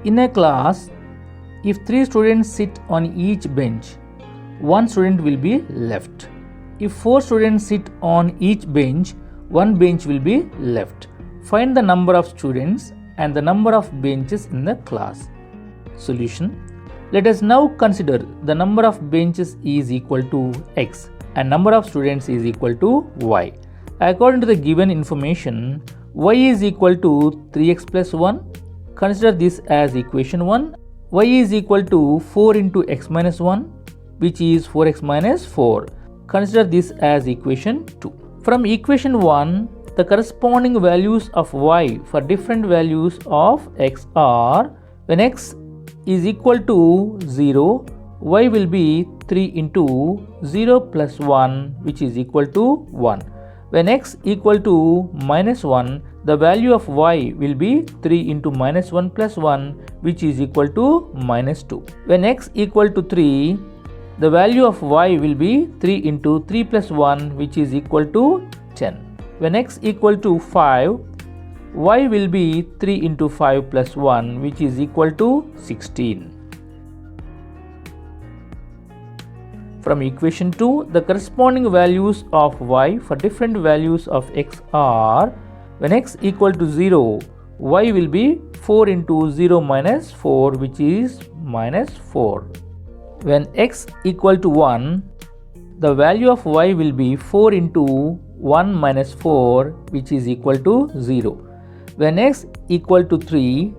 In a class, if 3 students sit on each bench, 1 student will be left. If 4 students sit on each bench, 1 bench will be left. Find the number of students and the number of benches in the class. Solution. Let us now consider the number of benches is equal to x and number of students is equal to y. According to the given information, y is equal to 3x plus 1. Consider this as equation 1. Y is equal to 4 into x minus 1, which is 4x minus 4. Consider this as equation 2. From equation 1, the corresponding values of y for different values of x are: when x is equal to 0, y will be 3 into 0 plus 1, which is equal to 1. When x equal to minus 1, the value of y will be 3 into minus 1 plus 1, which is equal to minus 2. When x equal to 3, the value of y will be 3 into 3 plus 1, which is equal to 10. When x equal to 5, y will be 3 into 5 plus 1, which is equal to 16. From equation 2, the corresponding values of y for different values of x are: when x equal to 0, y will be 4 into 0 minus 4, which is minus 4. When x equal to 1, the value of y will be 4 into 1 minus 4, which is equal to 0. When x equal to 3,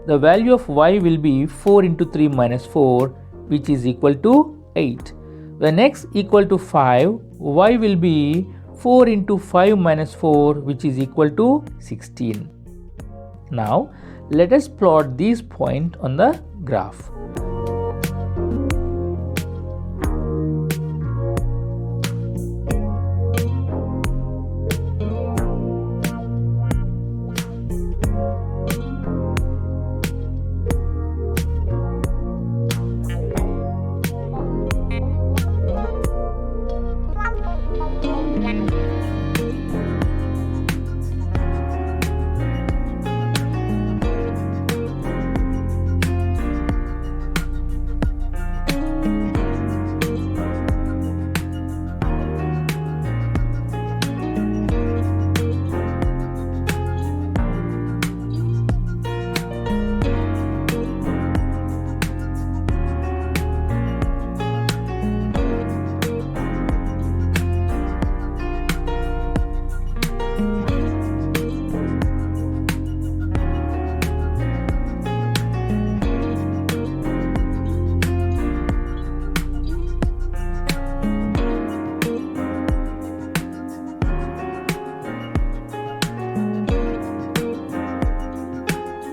the value of y will be 4 into 3 minus 4, which is equal to 8. When x equal to 5, y will be 4 into 5 minus 4, which is equal to 16. Now, let us plot these points on the graph.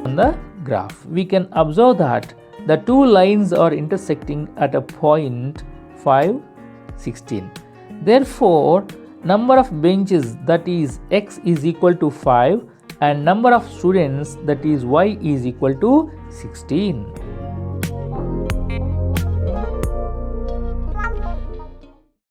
On the graph, we can observe that the two lines are intersecting at a point 5, 16. Therefore, number of benches, that is x is equal to 5, and number of students, that is y is equal to 16.